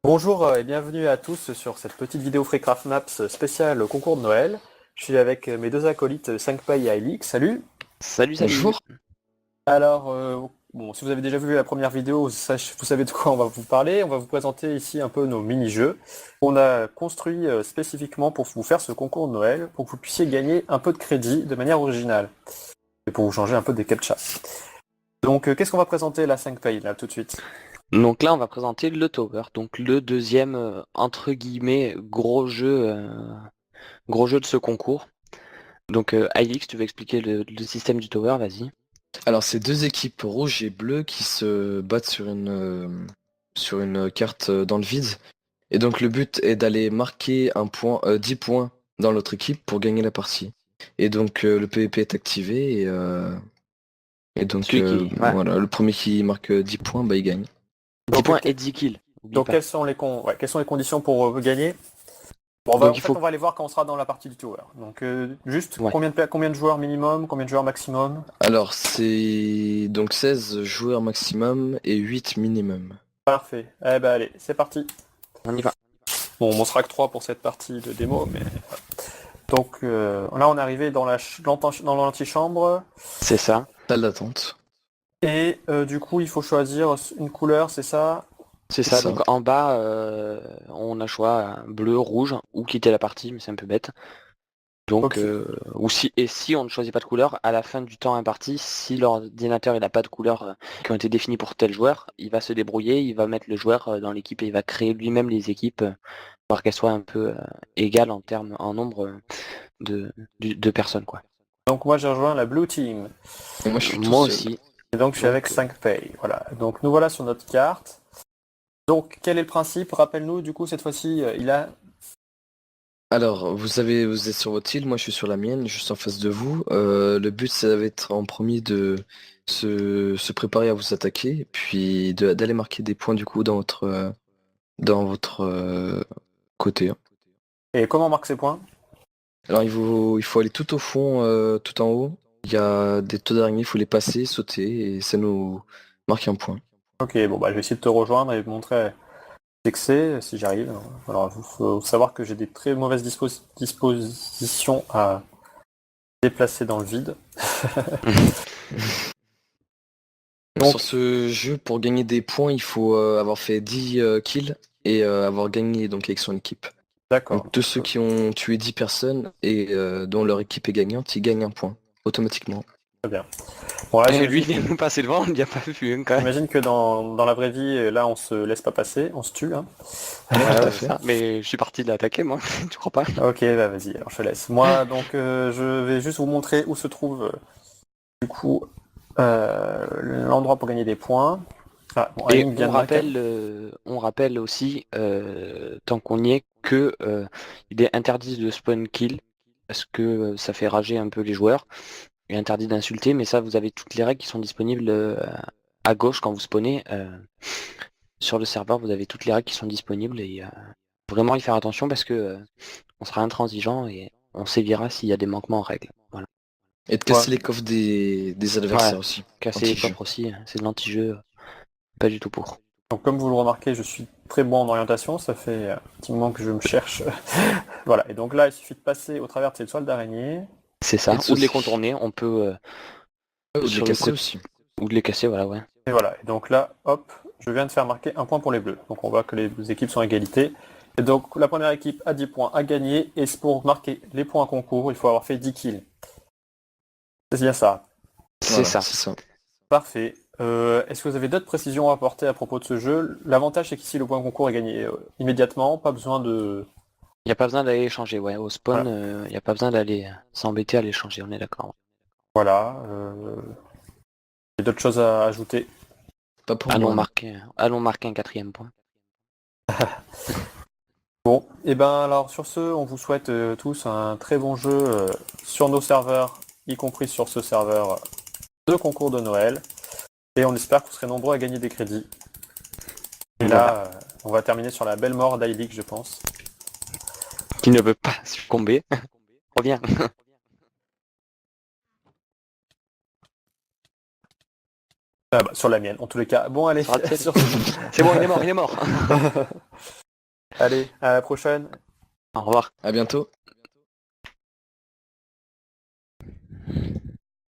Bonjour et bienvenue à tous sur cette petite vidéo Freecraft Maps spéciale concours de Noël. Je suis avec mes deux acolytes 5pay et Ailix. Salut! Salut, salut. Bonjour. Alors, bon, si vous avez déjà vu la première vidéo, vous savez de quoi on va vous parler. On va vous présenter ici un peu nos mini-jeux qu'on a construits spécifiquement pour vous faire ce concours de Noël, pour que vous puissiez gagner un peu de crédit de manière originale et pour vous changer un peu des captchas. Donc, qu'est-ce qu'on va présenter la 5pay là tout de suite? Donc là, on va présenter le Tower, donc le deuxième entre guillemets gros jeu de ce concours. Donc Alix, tu veux expliquer le système du Tower, vas-y. Alors c'est deux équipes rouges et bleues qui se battent sur une carte dans le vide. Et donc le but est d'aller marquer 10 points dans l'autre équipe pour gagner la partie. Et donc le PvP est activé et donc Celui qui, ouais, voilà, le premier qui marque 10 points, bah il gagne. 10 Donc, points et 10 kills, oublie donc pas. quelles sont les conditions pour gagner? Bon, Donc en il fait, faut, on va aller voir quand on sera dans la partie du tower. Donc, juste ouais. combien de joueurs minimum, combien de joueurs maximum? Alors c'est donc 16 joueurs maximum et 8 minimum. Parfait. Eh ben allez, c'est parti. On y va. Bon, on sera que 3 pour cette partie de démo, mais... Donc, là, on est arrivé dans dans l'antichambre. C'est ça. Salle d'attente. Et du coup, il faut choisir une couleur, c'est ça? C'est C'est ça. ça. Donc en bas, on a choix bleu, rouge, ou quitter la partie, mais c'est un peu bête. Donc, Ok. si on ne choisit pas de couleur, à la fin du temps imparti, si l'ordinateur il n'a pas de couleurs qui ont été définies pour tel joueur, il va se débrouiller, il va mettre le joueur dans l'équipe et il va créer lui-même les équipes, pour qu'elles soient un peu égales en nombre de personnes, quoi. Donc, moi, j'ai rejoint la Blue Team. Et moi je suis tout Moi seul. aussi. Et donc, je suis avec Donc, 5 pay. Voilà. Donc, nous voilà sur notre carte. Donc, quel est le principe? Rappelle-nous, du coup, cette fois-ci, il a... Alors, vous êtes sur votre île, moi je suis sur la mienne, juste en face de vous. Le but, ça va être en premier de se préparer à vous attaquer, puis d'aller marquer des points du coup dans votre côté, hein. Et comment on marque ces points? Alors, il faut aller tout au fond, tout en haut. Il y a des taux d'araignée, il faut les passer, sauter, et ça nous marque un point. Ok, bon, bah, je vais essayer de te rejoindre et montrer que c'est, si j'arrive. Alors, il faut savoir que j'ai des très mauvaises dispositions à déplacer dans le vide. Donc, Sur ce jeu, pour gagner des points, il faut avoir fait 10 kills et avoir gagné donc avec son équipe. d'accord. Donc tous ceux qui ont tué 10 personnes et dont leur équipe est gagnante, ils gagnent un point, automatiquement. Très bien. Bon, là, lui, il vient nous passer devant, on ne l'a pas vu, hein, quand même. j'imagine que dans la vraie vie, là, on se laisse pas passer, on se tue, hein. Ouais, Ouais, tout à ouais, c'est fait. ça. Mais je suis parti de l'attaquer, moi. Tu crois pas? Ok, bah, vas-y, alors je te laisse. Moi, donc, je vais juste vous montrer où se trouve, du coup, l'endroit pour gagner des points. Ah, bon, Et Aline vient de marquer. on rappelle aussi, tant qu'on y est, que il est interdit de spawn kill parce que ça fait rager un peu les joueurs. Il est interdit d'insulter, mais ça, vous avez toutes les règles qui sont disponibles à gauche quand vous spawnez. Sur le serveur, vous avez toutes les règles qui sont disponibles et vraiment y faire attention parce que on sera intransigeant et on sévira s'il y a des manquements en règles. Voilà. Et de Ouais. casser les coffres des Ouais, adversaires aussi. casser les Anti-jeu. coffres aussi, hein, c'est de l'anti-jeu, pas du tout pour. Donc, comme vous le remarquez, je suis très bon en orientation. Ça fait un petit moment que je me cherche. Voilà. Et donc là, il suffit de passer au travers de cette toile d'araignée. C'est Et ça, de ou de les sauter. contourner, on peut Ouais, ou de les sur le casser côté, aussi. ou de les casser, voilà, ouais. Et voilà. Et donc là, hop, je viens de faire marquer un point pour les bleus. Donc on voit que les équipes sont à égalité. Et donc la première équipe a 10 points à gagner. Et pour marquer les points concours, il faut avoir fait 10 kills. C'est bien ça. C'est Voilà, ça. c'est ça. Parfait. Est-ce que vous avez d'autres précisions à apporter à propos de ce jeu? L'avantage c'est qu'ici le point concours est gagné immédiatement. Pas besoin de... Il n'y a pas besoin d'aller échanger, ouais. Au spawn, Voilà. il n'y a pas besoin d'aller s'embêter à l'échanger, on est d'accord. Voilà. J'ai d'autres choses à ajouter. Pas pour moi, non. Allons marquer un quatrième point. Bon, et ben alors sur ce, on vous souhaite tous un très bon jeu sur nos serveurs, y compris sur ce serveur de concours de Noël. Et on espère que vous serez nombreux à gagner des crédits. Et Voilà. là, on va terminer sur la belle mort d'Ailic, je pense. Qui ne veut pas succomber. Reviens. Ah bah, sur la mienne, en tous les cas. Bon, allez, Ça sera le tienne. sur- C'est bon, il est mort. allez, à la prochaine. Au revoir. À bientôt.